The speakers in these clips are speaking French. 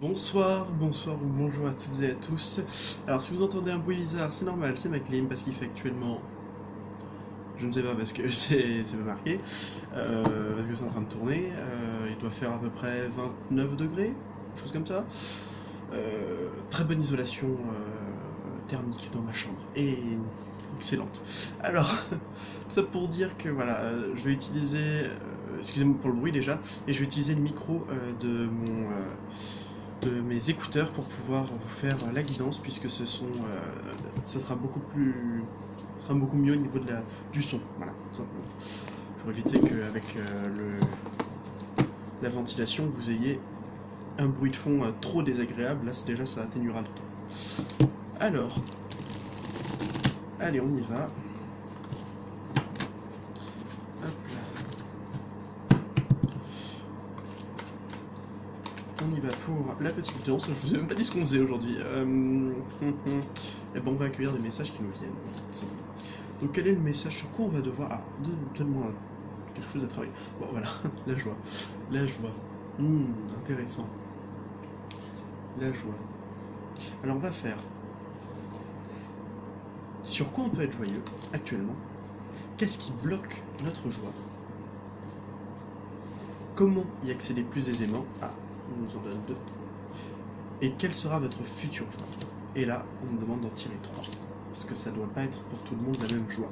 Bonsoir ou bonjour à toutes et à tous. Alors si vous entendez un bruit bizarre, c'est normal, c'est ma clim parce qu'il fait actuellement... Je ne sais pas parce que c'est pas marqué, parce que c'est en train de tourner, il doit faire à peu près 29 degrés, quelque chose comme ça. Très bonne isolation thermique dans ma chambre, et excellente. Alors, ça pour dire que voilà, je vais utiliser, excusez-moi pour le bruit déjà, et je vais utiliser le micro de mes écouteurs pour pouvoir vous faire la guidance puisque ce sera beaucoup mieux au niveau du son, voilà, tout simplement. Pour éviter qu'avec la ventilation vous ayez un bruit de fond trop désagréable, là déjà ça atténuera le ton. Alors, allez on y va. Hop là. On y va pour la petite guidance. Je vous ai même pas dit ce qu'on faisait aujourd'hui. Et ben on va accueillir des messages qui nous viennent. Donc quel est le message sur quoi on va devoir... Ah, donne-moi quelque chose à travailler. Bon voilà, la joie. La joie. Intéressant. La joie. Alors on va faire... Sur quoi on peut être joyeux actuellement? Qu'est-ce qui bloque notre joie? Comment y accéder plus aisément? Ah, on nous en donne deux. Et quelle sera votre future joie? Et là, on me demande d'en tirer 3. Parce que ça doit pas être pour tout le monde la même joie.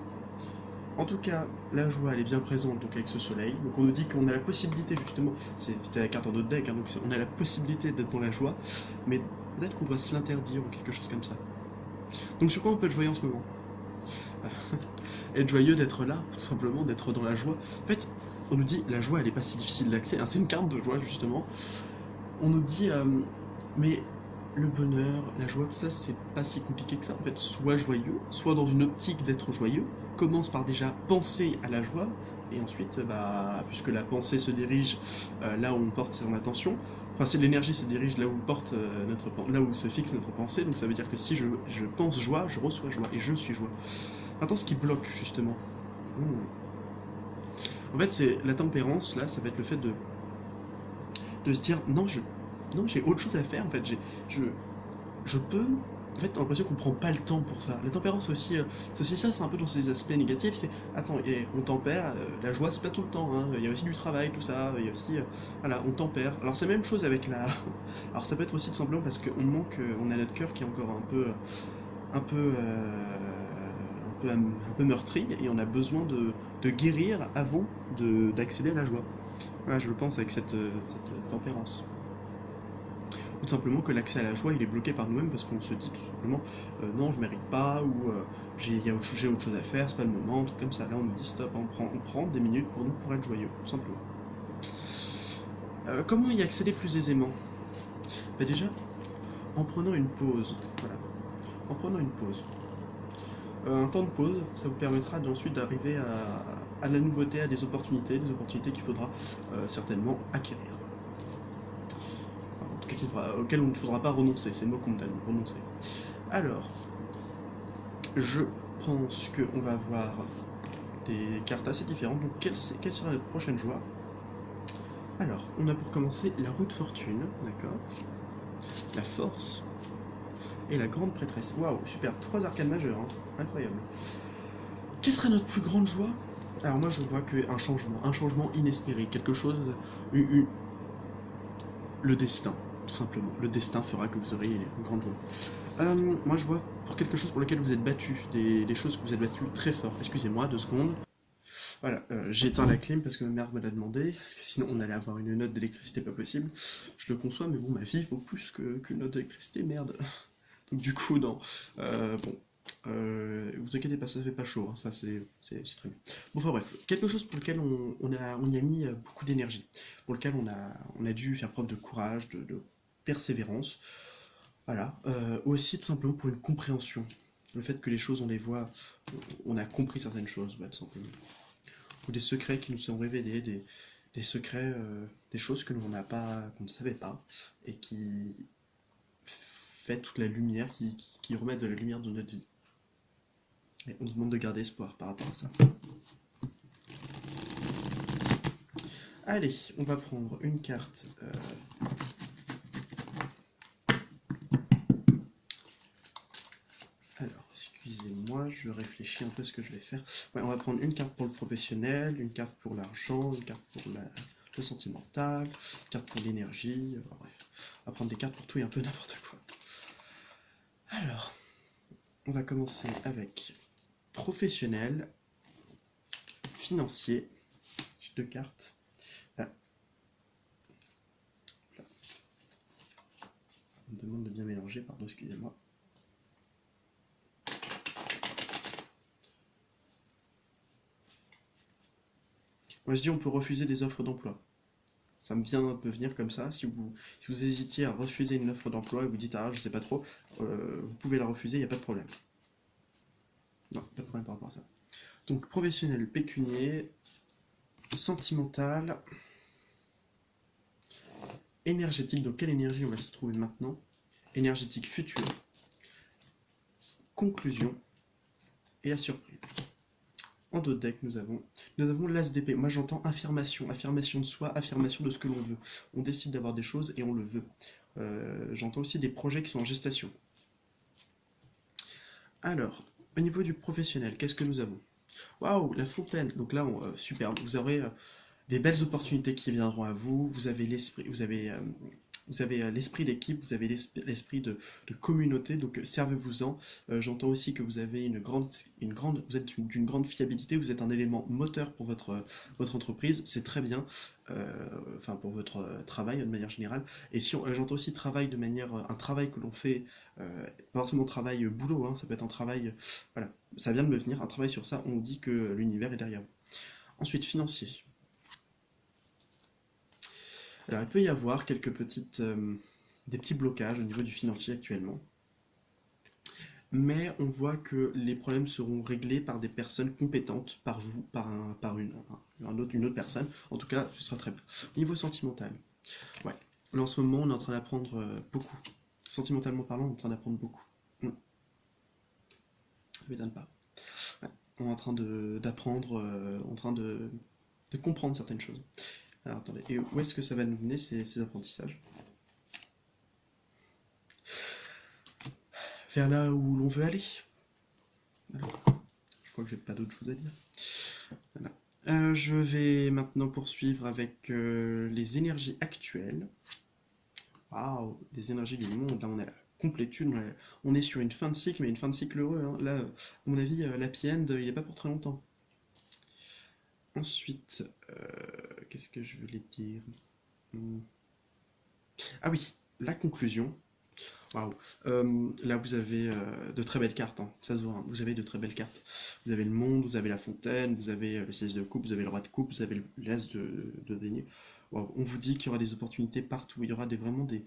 En tout cas, la joie, elle est bien présente donc avec ce soleil. Donc on nous dit qu'on a la possibilité justement, c'était la carte en d'autres deck, hein, donc on a la possibilité d'être dans la joie, mais peut-être qu'on doit se l'interdire ou quelque chose comme ça. Donc sur quoi on peut être joyeux en ce moment? Être joyeux d'être là, tout simplement, d'être dans la joie. En fait, on nous dit, la joie, elle est pas si difficile d'accès, hein, c'est une carte de joie justement. On nous dit, mais le bonheur, la joie, tout ça, c'est pas si compliqué que ça. En fait, sois joyeux, sois dans une optique d'être joyeux. Commence par déjà penser à la joie, et ensuite, puisque la pensée se dirige là où on porte son attention, enfin, c'est l'énergie se dirige là où porte là où se fixe notre pensée. Donc ça veut dire que si je pense joie, je reçois joie et je suis joie. Maintenant, ce qui bloque justement, en fait, c'est la tempérance. Là, ça va être le fait de se dire non, j'ai autre chose à faire. En fait, je peux. En fait, t'as l'impression qu'on prend pas le temps pour ça. La tempérance aussi, c'est aussi ça, c'est un peu dans ses aspects négatifs. C'est attends, et on tempère. La joie, c'est pas tout le temps. Hein. Il y a aussi du travail, tout ça. Il y a aussi, voilà, on tempère. Alors c'est la même chose avec la. Alors ça peut être aussi tout simplement parce qu'on manque, on a notre cœur qui est encore un peu, un peu meurtri et on a besoin de guérir avant d'accéder à la joie. Voilà, je le pense avec cette tempérance. Ou tout simplement que l'accès à la joie il est bloqué par nous-mêmes parce qu'on se dit tout simplement non je mérite pas ou j'ai autre chose à faire, c'est pas le moment, tout comme ça. Là on nous dit stop, on prend des minutes pour nous pour être joyeux, tout simplement. Comment y accéder plus aisément? Déjà en prenant une pause, voilà. En prenant une pause. Un temps de pause, ça vous permettra ensuite d'arriver à la nouveauté, à des opportunités qu'il faudra certainement acquérir. Auquel on ne faudra pas renoncer, c'est le mot qu'on me donne, renoncer. Alors, je pense qu'on va avoir des cartes assez différentes, donc quelle sera notre prochaine joie? Alors, on a pour commencer la roue de fortune, d'accord, la force, et la grande prêtresse. Waouh, super, 3 arcanes majeures, hein, incroyable. Quelle sera notre plus grande joie? Alors moi je vois qu'un changement inespéré, quelque chose, le destin. Tout simplement. Le destin fera que vous aurez une grande joie. Moi je vois pour quelque chose pour lequel vous êtes battu, des choses que vous êtes battu très fort. Excusez-moi, 2 secondes. Voilà, j'ai éteint la clim parce que ma mère me l'a demandé, parce que sinon on allait avoir une note d'électricité pas possible. Je le conçois, mais bon, ma vie vaut plus qu'une note d'électricité, merde. Donc du coup, non. Bon. Vous inquiétez pas, ça fait pas chaud, hein, ça c'est très bien. Bon, enfin bref, quelque chose pour lequel on y a mis beaucoup d'énergie, pour lequel on a dû faire preuve de courage, de persévérance, voilà. Aussi tout simplement pour une compréhension, le fait que les choses on les voit, on a compris certaines choses, tout simplement. Ou des secrets qui nous sont révélés, des secrets, des choses que l'on qu'on ne savait pas, et qui fait toute la lumière, qui remettent de la lumière dans notre vie. Et on nous demande de garder espoir par rapport à ça. Allez, on va prendre une carte je réfléchis un peu ce que je vais faire. Ouais, on va prendre une carte pour le professionnel, une carte pour l'argent, une carte pour le sentimental, une carte pour l'énergie, enfin, bref. On va prendre des cartes pour tout et un peu n'importe quoi. Alors, on va commencer avec professionnel, financier. J'ai 2 cartes. Là. Là. On me demande de bien mélanger, pardon, excusez-moi. Moi je dis on peut refuser des offres d'emploi. Ça me venir comme ça. Si vous hésitiez à refuser une offre d'emploi et vous dites ah je sais pas trop, vous pouvez la refuser, il n'y a pas de problème. Non, pas de problème par rapport à ça. Donc professionnel, pécunier, sentimental, énergétique. Donc quelle énergie on va se trouver maintenant? Énergétique futur, conclusion et la surprise. En dos de deck, nous avons l'as d'épée. Moi, j'entends affirmation, affirmation de soi, affirmation de ce que l'on veut. On décide d'avoir des choses et on le veut. J'entends aussi des projets qui sont en gestation. Alors, au niveau du professionnel, qu'est-ce que nous avons? Waouh, la fontaine. Donc là, super. Vous aurez des belles opportunités qui viendront à vous. Vous avez l'esprit, vous avez l'esprit d'équipe, vous avez l'esprit de communauté, donc servez-vous-en. J'entends aussi que vous avez vous êtes d'une grande fiabilité, vous êtes un élément moteur pour votre entreprise, c'est très bien, enfin pour votre travail de manière générale. Et si j'entends aussi travail de manière, un travail que l'on fait, pas forcément travail boulot, hein, ça peut être un travail, voilà, ça vient de me venir, un travail sur ça, on dit que l'univers est derrière vous. Ensuite, financier. Alors, il peut y avoir des petits blocages au niveau du financier actuellement, mais on voit que les problèmes seront réglés par des personnes compétentes, par vous, par une autre personne. En tout cas, ce sera très bien. Au niveau sentimental, ouais. Là, en ce moment, on est en train d'apprendre beaucoup. Sentimentalement parlant, on est en train d'apprendre beaucoup. Ça ne m'étonne pas. Ouais. On est en train d'apprendre, en train de comprendre certaines choses. Alors attendez, et où est-ce que ça va nous mener ces apprentissages? Vers là où l'on veut aller. Voilà. Je crois que j'ai pas d'autre chose à dire. Voilà. Je vais maintenant poursuivre avec les énergies actuelles. Waouh, les énergies du monde. Là, on est à la complétude. On est sur une fin de cycle, mais une fin de cycle heureux. Hein. Là, à mon avis, l'happy end, il n'est pas pour très longtemps. Ensuite, qu'est-ce que je voulais dire? Ah oui, la conclusion. Waouh. Là, vous avez de très belles cartes, hein. Ça se voit, hein. Vous avez de très belles cartes. Vous avez le monde, vous avez la fontaine, vous avez le 16 de coupe, vous avez le roi de coupe, vous avez l'as de denier. Waouh. On vous dit qu'il y aura des opportunités partout. Il y aura vraiment des...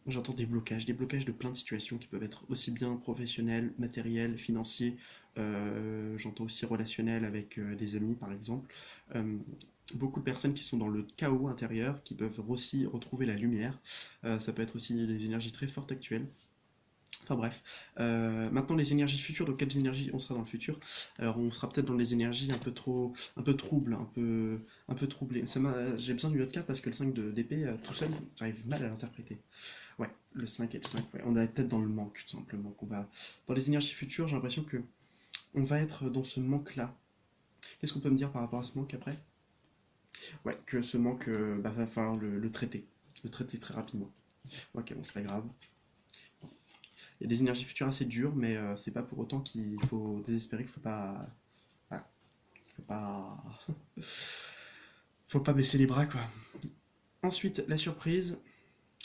J'entends des blocages de plein de situations qui peuvent être aussi bien professionnels, matériels, financiers. J'entends aussi relationnels avec des amis, par exemple. Beaucoup de personnes qui sont dans le chaos intérieur, qui peuvent aussi retrouver la lumière. Ça peut être aussi des énergies très fortes actuelles. Enfin bref. Maintenant les énergies futures, donc quelles énergies on sera dans le futur? Alors on sera peut-être dans les énergies un peu troubles, un peu troublées. J'ai besoin d'une autre carte parce que le 5 d'épée, tout seul, j'arrive mal à l'interpréter. Ouais, le 5 et le 5, ouais. On est peut-être dans le manque, tout simplement. Dans les énergies futures, j'ai l'impression que on va être dans ce manque-là. Qu'est-ce qu'on peut me dire par rapport à ce manque après? Ouais, que ce manque, va falloir le traiter. Le traiter très rapidement. Ok, bon, c'est pas grave. Il y a des énergies futures assez dures, mais c'est pas pour autant qu'il faut désespérer, qu'il faut pas... Voilà, faut pas... faut pas baisser les bras, quoi. Ensuite, la surprise.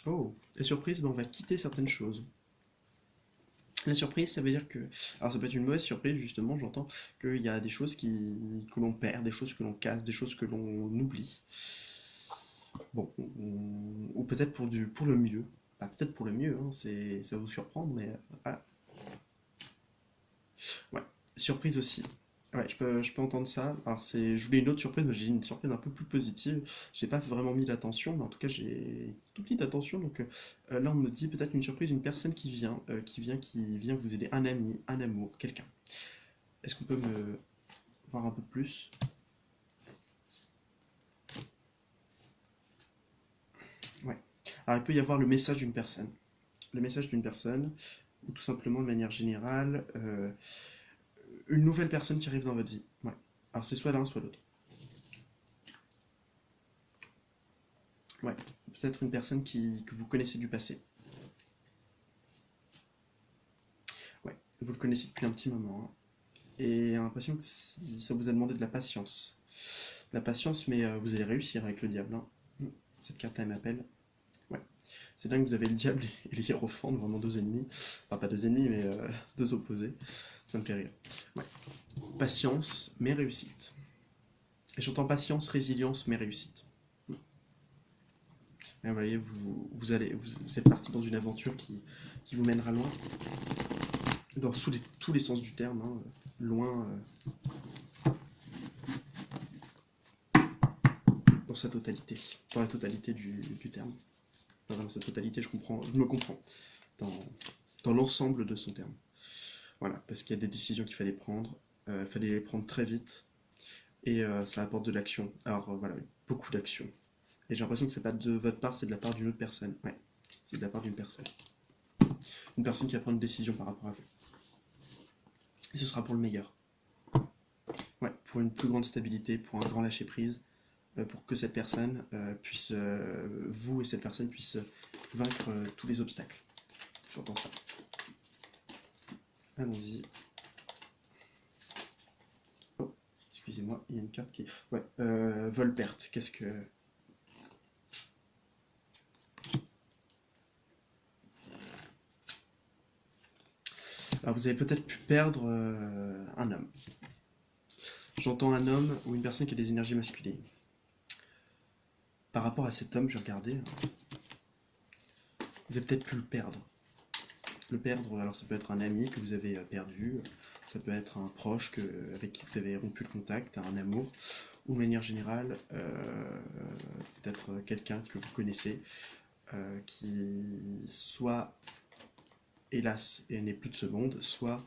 Oh, la surprise, ben, on va quitter certaines choses. La surprise, ça veut dire que... Alors ça peut être une mauvaise surprise, justement, j'entends qu'il y a des choses que l'on perd, des choses que l'on casse, des choses que l'on oublie. Bon, ou peut-être pour le mieux. Bah, peut-être pour le mieux, hein, ça va vous surprendre, mais... voilà. Ouais, surprise aussi. Ouais, je peux entendre ça. Alors je voulais une autre surprise, mais j'ai une surprise un peu plus positive. J'ai pas vraiment mis l'attention, mais en tout cas j'ai toute petite attention. Donc là on me dit peut-être une surprise, une personne qui vient vous aider, un ami, un amour, quelqu'un. Est-ce qu'on peut me voir un peu plus? Ouais. Alors il peut y avoir le message d'une personne. Le message d'une personne, ou tout simplement de manière générale, une nouvelle personne qui arrive dans votre vie. Ouais. Alors c'est soit l'un, soit l'autre. Ouais. Peut-être une personne que vous connaissez du passé. Ouais. Vous le connaissez depuis un petit moment. Hein. Et j'ai l'impression que ça vous a demandé de la patience. De la patience, mais vous allez réussir avec le diable. Hein. Cette carte-là, elle m'appelle. Ouais. C'est dingue, vous avez le diable et le hiérophant, vraiment deux ennemis. Enfin, pas deux ennemis, mais deux opposés. Ça me fait rire. Ouais. Patience, mais réussite. Et j'entends patience, résilience, mais réussite. Et vous voyez, vous êtes parti dans une aventure qui vous mènera loin. Dans tous les sens du terme. Hein. Loin. Dans sa totalité. Dans la totalité du terme. Enfin, dans sa totalité, je me comprends. Dans l'ensemble de son terme. Voilà, parce qu'il y a des décisions qu'il fallait prendre. Il fallait les prendre très vite. Et ça apporte de l'action. Alors voilà, beaucoup d'action. Et j'ai l'impression que c'est pas de votre part, c'est de la part d'une autre personne. Ouais, c'est de la part d'une personne. Une personne qui va prendre une décision par rapport à vous. Et ce sera pour le meilleur. Ouais, pour une plus grande stabilité, pour un grand lâcher-prise, pour que cette personne puisse, vous et cette personne puissent vaincre tous les obstacles. J'entends ça. Allons-y. Oh, excusez-moi, il y a une carte qui... Ouais, vol-perte, qu'est-ce que... Alors vous avez peut-être pu perdre un homme. J'entends un homme ou une personne qui a des énergies masculines. Par rapport à cet homme, je regardais, vous avez peut-être pu le perdre. Le perdre, alors ça peut être un ami que vous avez perdu, ça peut être un proche avec qui vous avez rompu le contact, un amour, ou de manière générale, peut-être quelqu'un que vous connaissez, qui soit, hélas, n'est plus de ce monde, soit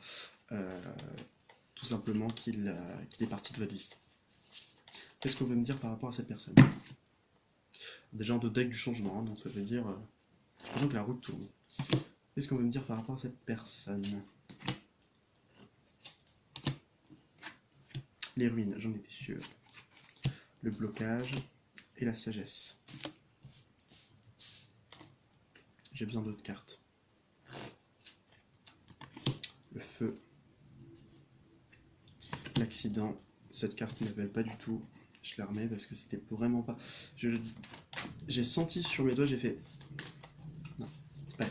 tout simplement qu'il est parti de votre vie. Qu'est-ce qu'on veut me dire par rapport à cette personne? Déjà en deck du changement, hein, donc ça veut dire que la roue tourne. Qu'est-ce qu'on veut me dire par rapport à cette personne? Les ruines, j'en étais sûr. Le blocage et la sagesse. J'ai besoin d'autres cartes. Le feu. L'accident. Cette carte ne m'appelle pas du tout. Je la remets parce que c'était vraiment pas... J'ai senti sur mes doigts, j'ai fait... Non, c'est pas elle.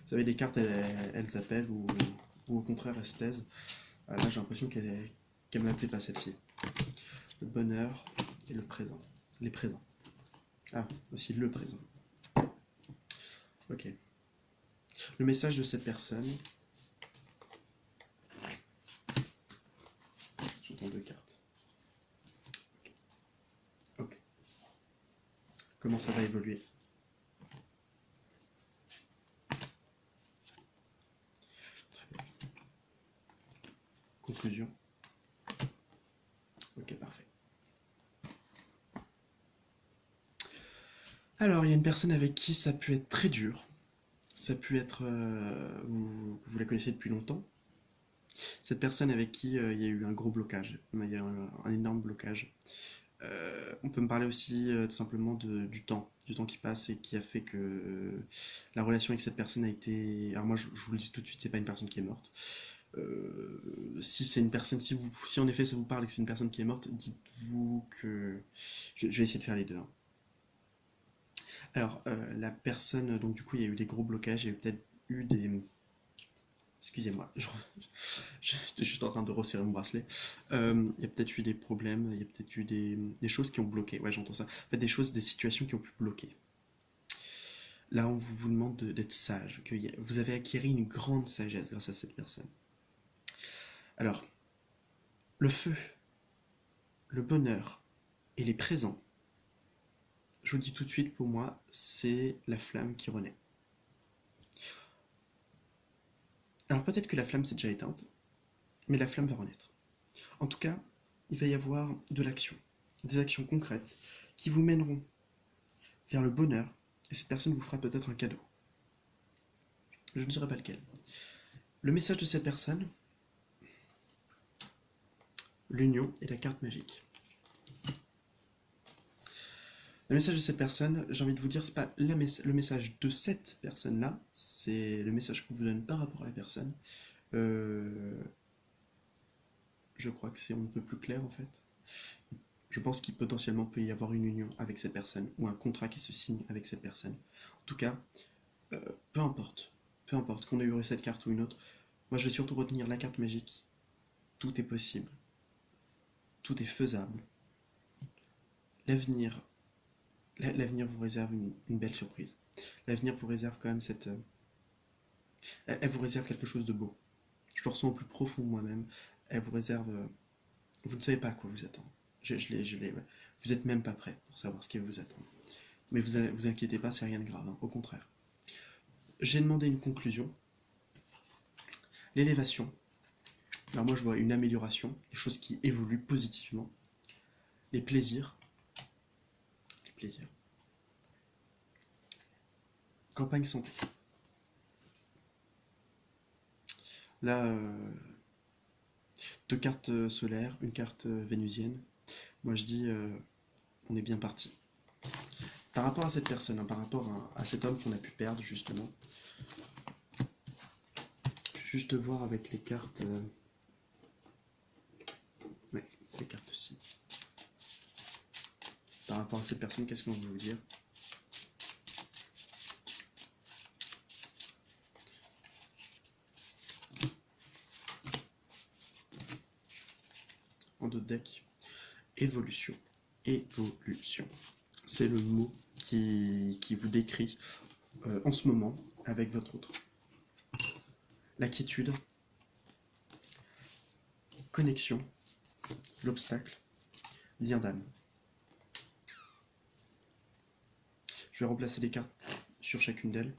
Vous savez, les cartes, elles appellent ou au contraire, elles se taisent. Là, j'ai l'impression qu'elle m'appelait pas celle-ci. Le bonheur et le présent. Les présents. Ah, aussi le présent. Ok. Le message de cette personne. J'entends deux cartes. Ok. Comment ça va évoluer? Très bien. Conclusion. Ok, parfait. Alors, il y a une personne avec qui ça a pu être très dur. Ça a pu être... vous la connaissez depuis longtemps. Cette personne avec qui il y a eu un gros blocage. Il y a un énorme blocage. On peut me parler aussi tout simplement du temps qui passe et qui a fait que la relation avec cette personne a été... Alors moi, je vous le dis tout de suite, c'est pas une personne qui est morte. Si c'est une personne, si en effet ça vous parle et que c'est une personne qui est morte, dites-vous que... Je vais essayer de faire les deux. Hein. Alors, la personne, donc du coup, il y a eu des gros blocages, il y a peut-être eu des... Excusez-moi, je suis juste en train de resserrer mon bracelet. Il y a peut-être eu des problèmes, il y a peut-être eu des choses qui ont bloqué. Ouais, j'entends ça. En fait, des situations qui ont pu bloquer. Là, on vous demande d'être sage, que vous avez acquis une grande sagesse grâce à cette personne. Alors, le feu, le bonheur et les présents, je vous le dis tout de suite, pour moi, c'est la flamme qui renaît. Alors peut-être que la flamme s'est déjà éteinte, mais la flamme va renaître. En tout cas, il va y avoir de l'action, des actions concrètes qui vous mèneront vers le bonheur, et cette personne vous fera peut-être un cadeau. Je ne saurais pas lequel. Le message de cette personne, l'union et la carte magique. Le message de cette personne, j'ai envie de vous dire, c'est pas le message de cette personne-là, c'est le message qu'on vous donne par rapport à la personne. Je crois que c'est un peu plus clair en fait. Je pense qu'il potentiellement peut y avoir une union avec cette personne ou un contrat qui se signe avec cette personne. En tout cas, peu importe qu'on ait eu cette carte ou une autre, moi je vais surtout retenir la carte magique. Tout est possible, tout est faisable. L'avenir vous réserve une belle surprise. L'avenir vous réserve quand même elle vous réserve quelque chose de beau. Je le ressens au plus profond de moi-même. Elle vous réserve... vous ne savez pas à quoi vous attendre. Ouais. Vous n'êtes même pas prêt pour savoir ce qui va vous attendre. Mais vous inquiétez pas, c'est rien de grave, hein, au contraire. J'ai demandé une conclusion. L'élévation. Alors moi je vois une amélioration, des choses qui évoluent positivement. Les plaisirs. Campagne santé. Là, 2 cartes solaires, une carte vénusienne. Moi je dis, on est bien parti. Par rapport à cette personne, hein, par rapport à cet homme qu'on a pu perdre justement, je vais juste voir avec les cartes. Ouais, ces cartes-ci. Par rapport à cette personne, qu'est-ce qu'on veut vous dire? En d'autres decks, évolution. Évolution. C'est le mot qui vous décrit en ce moment avec votre autre. La quiétude, connexion, l'obstacle, lien d'âme. Je vais remplacer les cartes sur chacune d'elles.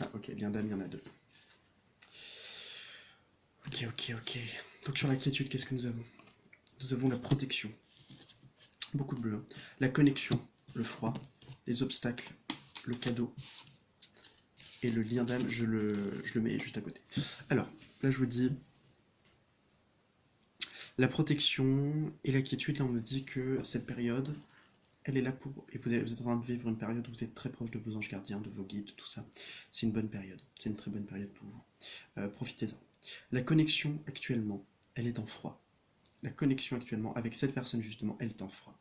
Ah ok, lien d'âme, il y en a 2. Ok. Donc sur la quiétude, qu'est-ce que nous avons? Nous avons la protection. Beaucoup de bleu. Hein. La connexion, le froid, les obstacles, le cadeau et le lien d'âme, je le mets juste à côté. Alors, là je vous dis, la protection et la quiétude, là on me dit que cette période, elle est là pour... Et vous êtes en train de vivre une période où vous êtes très proche de vos anges gardiens, de vos guides, tout ça. C'est une bonne période, c'est une très bonne période pour vous. Profitez-en. La connexion actuellement, elle est en froid. La connexion actuellement avec cette personne justement, elle est en froid.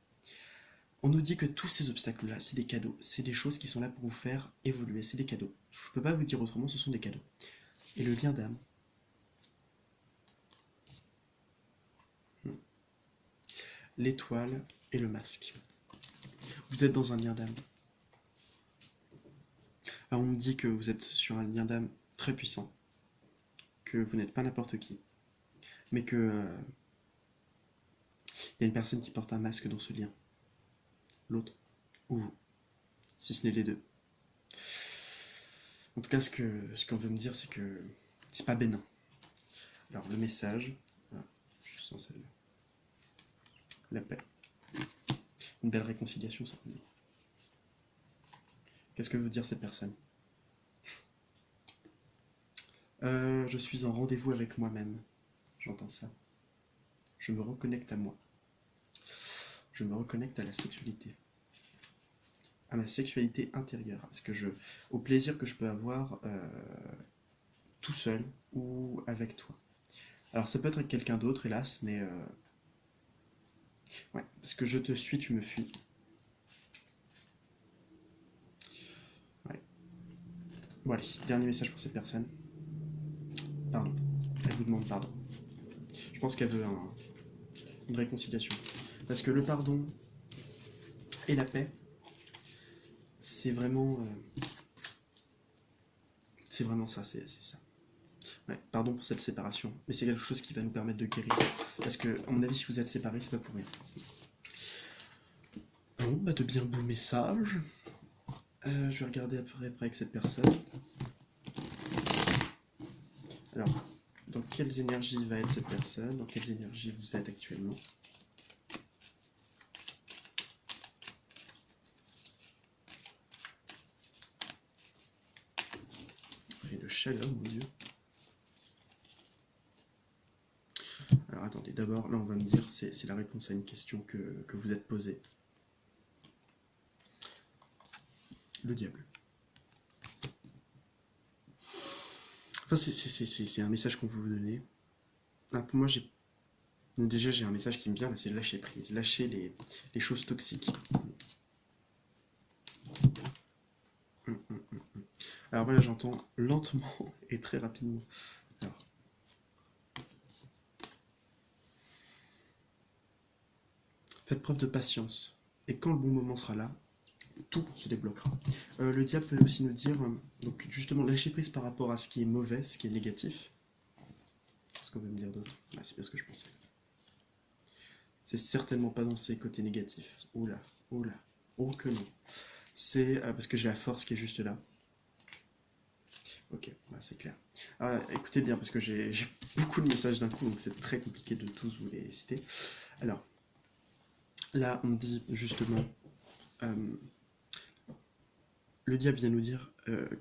On nous dit que tous ces obstacles-là, c'est des cadeaux, c'est des choses qui sont là pour vous faire évoluer, c'est des cadeaux. Je ne peux pas vous dire autrement, ce sont des cadeaux. Et le lien d'âme. L'étoile et le masque. Vous êtes dans un lien d'âme. Alors on me dit que vous êtes sur un lien d'âme très puissant, que vous n'êtes pas n'importe qui, mais que y a une personne qui porte un masque dans ce lien. L'autre, ou vous, si ce n'est les deux. En tout cas, ce qu'on veut me dire, c'est que c'est pas bénin. Alors, le message, je sens celle-là. La paix. Une belle réconciliation, certainement. Qu'est-ce que veut dire cette personne? Je suis en rendez-vous avec moi-même. J'entends ça. Je me reconnecte à moi. Je me reconnecte à la sexualité. À ma sexualité intérieure. Au plaisir que je peux avoir tout seul ou avec toi. Alors ça peut être avec quelqu'un d'autre, hélas, mais... ouais, parce que je te suis, tu me fuis. Ouais. Bon allez, dernier message pour cette personne. Pardon. Elle vous demande pardon. Je pense qu'elle veut une réconciliation. Parce que le pardon et la paix, c'est vraiment... c'est vraiment ça, c'est ça. Ouais, pardon pour cette séparation, mais c'est quelque chose qui va nous permettre de guérir. Parce que, à mon avis, si vous êtes séparés, c'est pas pour rien. Bon, bah de bien beaux messages. Je vais regarder après avec cette personne. Alors, dans quelles énergies va être cette personne? Dans quelles énergies vous êtes actuellement? chaleur, mon Dieu. Alors attendez, d'abord, là on va me dire, c'est la réponse à une question que vous êtes posée. Le diable. Enfin, c'est un message qu'on veut vous donner. Ah, pour moi, déjà j'ai un message qui me vient, c'est lâcher prise, lâcher les choses toxiques. Alors voilà, j'entends lentement et très rapidement. Alors. Faites preuve de patience. Et quand le bon moment sera là, tout se débloquera. Le diable peut aussi nous dire, donc justement, lâcher prise par rapport à ce qui est mauvais, ce qui est négatif. Qu'est-ce qu'on veut me dire d'autre? C'est bien ce que je pensais. C'est certainement pas dans ses côtés négatifs. Oh là, oh là, oh que non. C'est parce que j'ai la force qui est juste là. Ok, c'est clair. Écoutez bien, parce que j'ai beaucoup de messages d'un coup, donc c'est très compliqué de tous vous les citer. Alors, là, on dit justement, le diable vient nous dire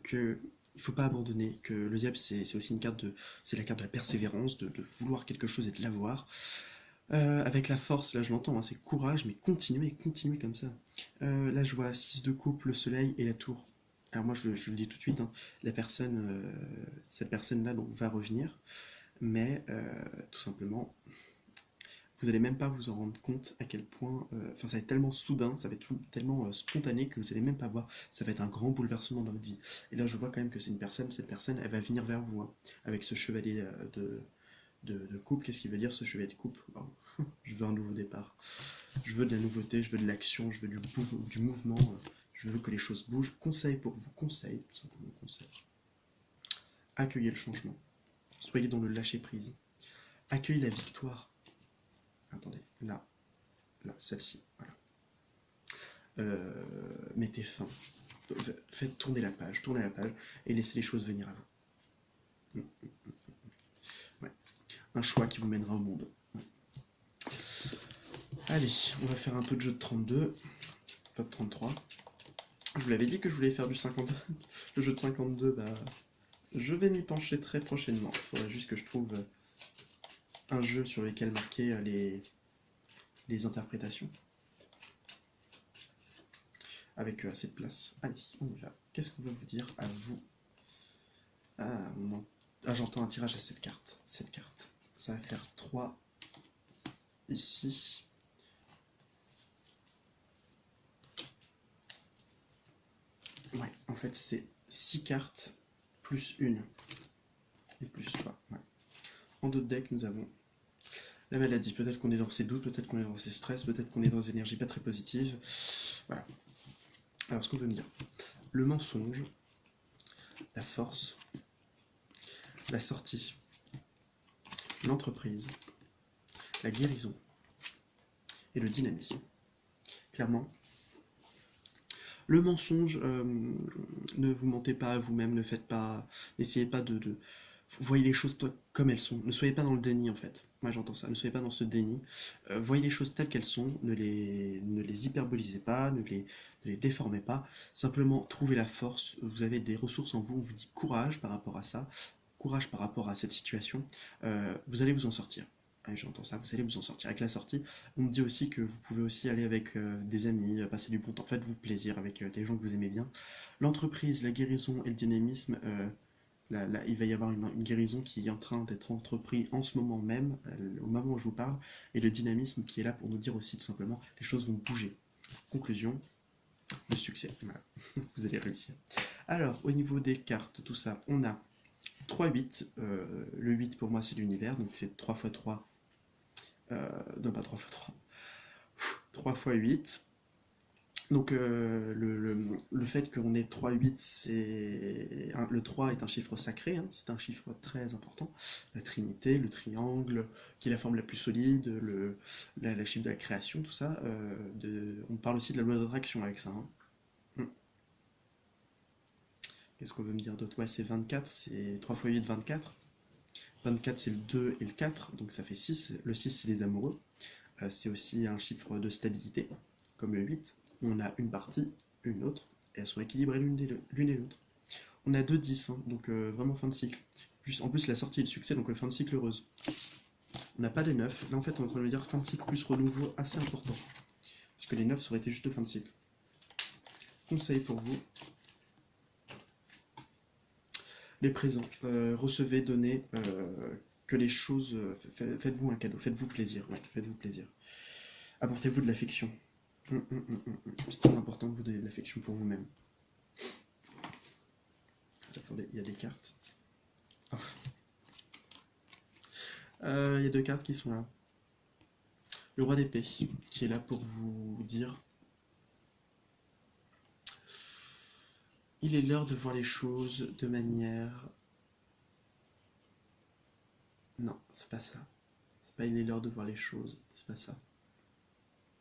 que il faut pas abandonner, que le diable c'est aussi une carte c'est la carte de la persévérance, de vouloir quelque chose et de l'avoir. Avec la force, là je l'entends, hein, c'est courage, mais continuez comme ça. Là je vois 6 de coupe, le soleil et la tour. Alors moi je le dis tout de suite, hein, cette personne-là donc va revenir, mais tout simplement, vous allez même pas vous en rendre compte à quel point, ça va être tellement soudain, ça va être tellement spontané que vous allez même pas voir, ça va être un grand bouleversement dans votre vie. Et là je vois quand même que c'est cette personne, elle va venir vers vous, hein, avec ce chevalier de coupe. Qu'est-ce qu'il veut dire ce chevalier de coupe? Je veux un nouveau départ, je veux de la nouveauté, je veux de l'action, je veux du mouvement, je veux que les choses bougent. Conseil pour vous, conseil, tout simplement conseil. Accueillez le changement, soyez dans le lâcher prise, accueillez la victoire. Attendez, là, celle-ci, voilà. Mettez fin, faites tourner la page, et laissez les choses venir à vous. Ouais. Un choix qui vous mènera au monde. Ouais. Allez, on va faire un peu de jeu de 32, pas de 33. Je vous l'avais dit que je voulais faire du 52. Le jeu de 52, je vais m'y pencher très prochainement. Il faudrait juste que je trouve un jeu sur lequel marquer les interprétations. Avec assez de place. Allez, on y va. Qu'est-ce qu'on veut vous dire à vous? J'entends un tirage à 7 cartes. 7 cartes. Ça va faire 3 ici. Ouais, en fait, c'est 6 cartes plus 1. Et plus 3. Ouais. En d'autres decks, nous avons la maladie. Peut-être qu'on est dans ses doutes, peut-être qu'on est dans ses stress, peut-être qu'on est dans des énergies pas très positives. Voilà. Alors, ce qu'on veut me dire, le mensonge, la force, la sortie, l'entreprise, la guérison et le dynamisme. Clairement, le mensonge, ne vous mentez pas à vous-même, n'essayez pas de voyez les choses comme elles sont. Ne soyez pas dans le déni en fait. Moi j'entends ça. Ne soyez pas dans ce déni. Voyez les choses telles qu'elles sont. Ne les hyperbolisez pas. Ne les déformez pas. Simplement trouvez la force. Vous avez des ressources en vous. On vous dit courage par rapport à ça. Courage par rapport à cette situation. Vous allez vous en sortir. J'entends ça, vous allez vous en sortir. Avec la sortie, on me dit aussi que vous pouvez aussi aller avec des amis, passer du bon temps, faites-vous plaisir avec des gens que vous aimez bien. L'entreprise, la guérison et le dynamisme, il va y avoir une guérison qui est en train d'être entreprise en ce moment même, au moment où je vous parle, et le dynamisme qui est là pour nous dire aussi tout simplement les choses vont bouger. Conclusion, le succès. Voilà, vous allez réussir. Alors, au niveau des cartes, tout ça, on a 3-8. Le 8 pour moi c'est l'univers, donc c'est 3 x 3. Non, pas 3 x 3. 3 x 8. Donc le fait qu'on ait 3-8, le 3 est un chiffre sacré, hein, c'est un chiffre très important. La trinité, le triangle, qui est la forme la plus solide, le chiffre de la création, tout ça. On parle aussi de la loi d'attraction avec ça. Hein. Qu'est-ce qu'on veut me dire d'autre? Ouais, c'est 24, c'est 3 x 8, 24. 24, c'est le 2 et le 4, donc ça fait 6. Le 6, c'est les amoureux. C'est aussi un chiffre de stabilité, comme le 8. On a une partie, une autre, et elles sont équilibrées l'une et l'autre. On a 2-10, hein, donc vraiment fin de cycle. En plus, la sortie est le succès, donc fin de cycle heureuse. On n'a pas des 9. Là, en fait, on est en train de me dire fin de cycle plus renouveau assez important. Parce que les 9, ça aurait été juste de fin de cycle. Conseil pour vous. Les présents. Recevez, donnez, que les choses... faites-vous un cadeau, faites-vous plaisir. Ouais, faites-vous plaisir. Apportez-vous de l'affection. C'est très important de vous donner de l'affection pour vous-même. Attendez, il y a des cartes. Oh. Il y a 2 cartes qui sont là. Le roi d'épée, qui est là pour vous dire... Il est l'heure de voir les choses de manière... Non, c'est pas ça. C'est pas il est l'heure de voir les choses, c'est pas ça.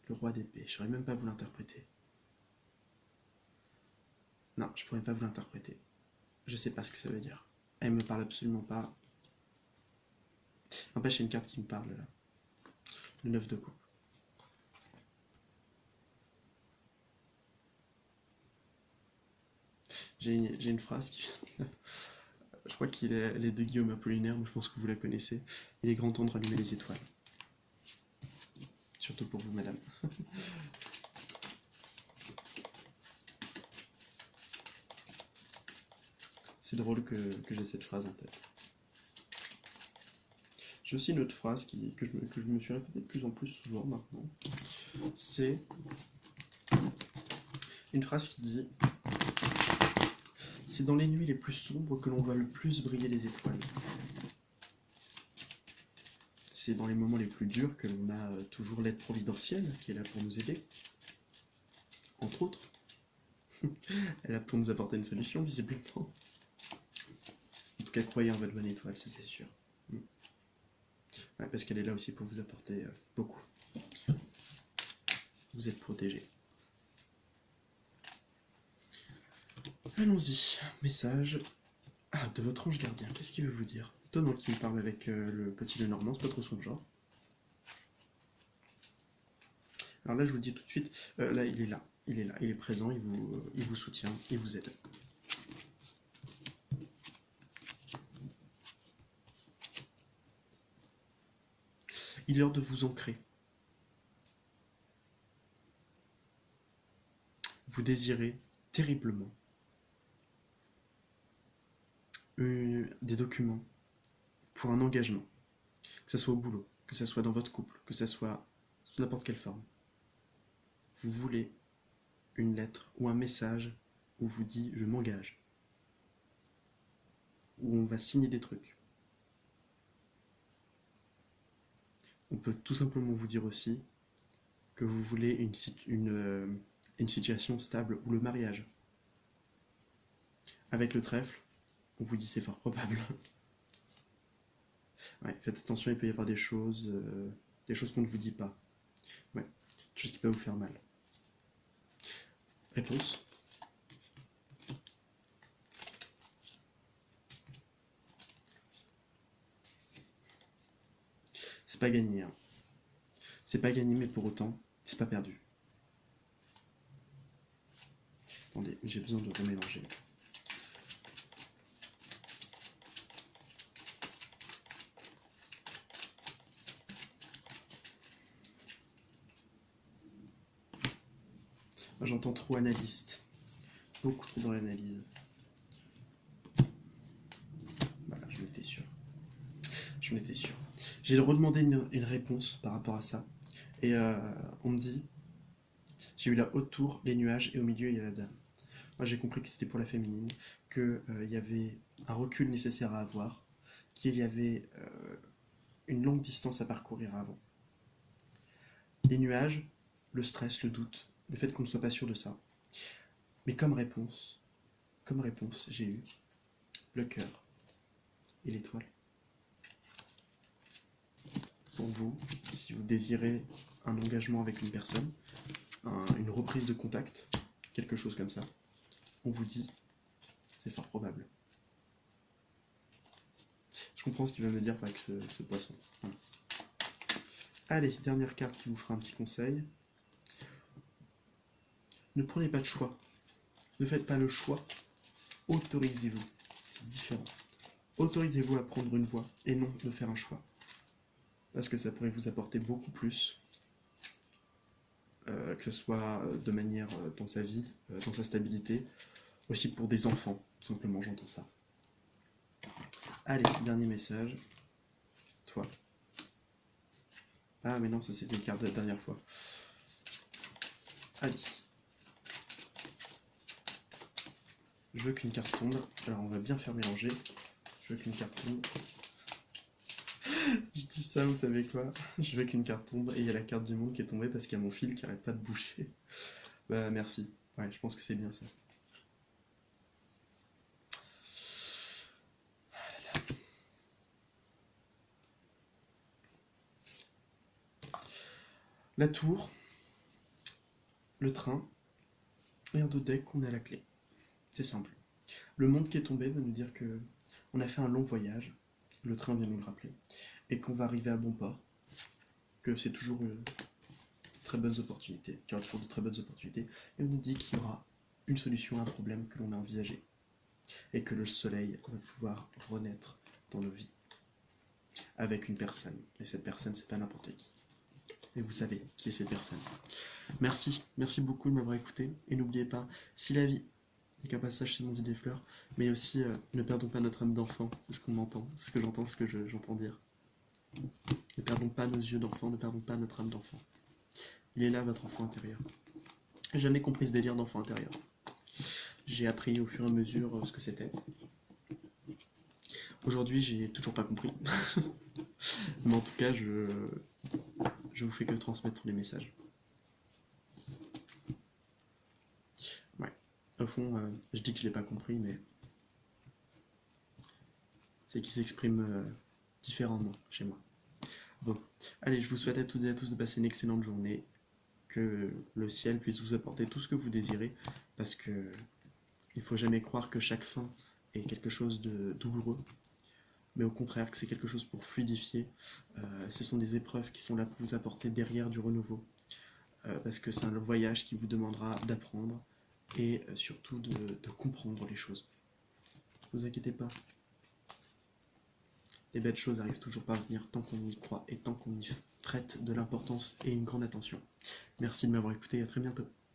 Le roi d'épée, je saurais même pas vous l'interpréter. Non, je pourrais pas vous l'interpréter. Je sais pas ce que ça veut dire. Elle me parle absolument pas. N'empêche, il y a une carte qui me parle là. Le 9 de coupe. J'ai une phrase qui... Je crois qu'elle est de Guillaume Apollinaire, mais je pense que vous la connaissez. Il est grand temps de rallumer les étoiles. Surtout pour vous, madame. C'est drôle que j'ai cette phrase en tête. J'ai aussi une autre phrase que je me suis répétée de plus en plus souvent maintenant. C'est une phrase qui dit: c'est dans les nuits les plus sombres que l'on voit le plus briller les étoiles. C'est dans les moments les plus durs que l'on a toujours l'aide providentielle qui est là pour nous aider. Entre autres. Elle est là pour nous apporter une solution, visiblement. En tout cas, croyez en votre bonne étoile, ça c'est sûr. Ouais, parce qu'elle est là aussi pour vous apporter beaucoup. Vous êtes protégés. Allons-y. Message de votre ange gardien. Qu'est-ce qu'il veut vous dire? Étonnant qu'il me parle avec le petit Lenormand, c'est pas trop son genre. Alors là, je vous le dis tout de suite, là, il est là. Il est là, il est présent, il vous soutient, il vous aide. Il est l'heure de vous ancrer. Vous désirez terriblement des documents pour un engagement, que ce soit au boulot, que ce soit dans votre couple, que ce soit sous n'importe quelle forme. Vous voulez une lettre ou un message où vous dit je m'engage, où on va signer des trucs. On peut tout simplement vous dire aussi que vous voulez une situation stable ou le mariage. Avec le trèfle, on vous dit c'est fort probable. Ouais, faites attention, il peut y avoir des choses qu'on ne vous dit pas. Ouais, des choses qui peuvent vous faire mal. Réponse. C'est pas gagné. Hein. C'est pas gagné, mais pour autant, c'est pas perdu. Attendez, j'ai besoin de remélanger. J'entends trop analyste. Beaucoup trop dans l'analyse. Voilà, j'en étais sûr. J'en étais sûr. J'ai redemandé une réponse par rapport à ça. Et on me dit, j'ai eu la haute tour, les nuages, et au milieu, il y a la dame. Moi, j'ai compris que c'était pour la féminine, qu'il y avait un recul nécessaire à avoir, qu'il y avait une longue distance à parcourir avant. Les nuages, le stress, le doute, le fait qu'on ne soit pas sûr de ça. Mais comme réponse, j'ai eu le cœur et l'étoile. Pour vous, si vous désirez un engagement avec une personne, une reprise de contact, quelque chose comme ça, on vous dit, c'est fort probable. Je comprends ce qu'il veut me dire avec ce poisson. Voilà. Allez, dernière carte qui vous fera un petit conseil. Ne prenez pas de choix. Ne faites pas le choix autorisez-vous. C'est différent. Autorisez-vous à prendre une voie et non de faire un choix. Parce que ça pourrait vous apporter beaucoup plus, que ce soit de manière dans sa vie, dans sa stabilité, aussi pour des enfants, tout simplement, j'entends ça. Allez, dernier message. Toi. Ah mais non, ça c'était une carte de la dernière fois. Allez. Je veux qu'une carte tombe. Alors on va bien faire mélanger. Je veux qu'une carte tombe. Je dis ça, vous savez quoi? Je veux qu'une carte tombe et il y a la carte du monde qui est tombée parce qu'il y a mon fil qui arrête pas de bouger. Bah merci. Ouais, je pense que c'est bien ça. La tour, le train et un dos deck, on a la clé. C'est simple. Le monde qui est tombé va nous dire que on a fait un long voyage, le train vient nous le rappeler, et qu'on va arriver à bon port, que c'est toujours très bonnes opportunités, qu'il y aura toujours de très bonnes opportunités, et on nous dit qu'il y aura une solution à un problème que l'on a envisagé, et que le soleil va pouvoir renaître dans nos vies, avec une personne, et cette personne c'est pas n'importe qui. Et vous savez qui est cette personne. Merci beaucoup de m'avoir écouté, et n'oubliez pas, si la vie n'est qu'un passage chez des fleurs, mais aussi ne perdons pas notre âme d'enfant, c'est ce qu'on entend, c'est ce que j'entends, ce que j'entends dire. Ne perdons pas nos yeux d'enfant, ne perdons pas notre âme d'enfant. Il est là votre enfant intérieur. J'ai jamais compris ce délire d'enfant intérieur. J'ai appris au fur et à mesure ce que c'était. Aujourd'hui, j'ai toujours pas compris. Mais en tout cas, je vous fais que transmettre les messages. Ouais. Au fond, je dis que je l'ai pas compris, mais c'est qu'il s'exprime différemment chez moi. Bon, allez, je vous souhaite à toutes et à tous de passer une excellente journée. Que le ciel puisse vous apporter tout ce que vous désirez, parce que il faut jamais croire que chaque fin est quelque chose de douloureux, mais au contraire que c'est quelque chose pour fluidifier. Ce sont des épreuves qui sont là pour vous apporter derrière du renouveau, parce que c'est un voyage qui vous demandera d'apprendre et surtout de comprendre les choses. Ne vous inquiétez pas. Les belles choses arrivent toujours par venir tant qu'on y croit et tant qu'on y prête de l'importance et une grande attention. Merci de m'avoir écouté et à très bientôt.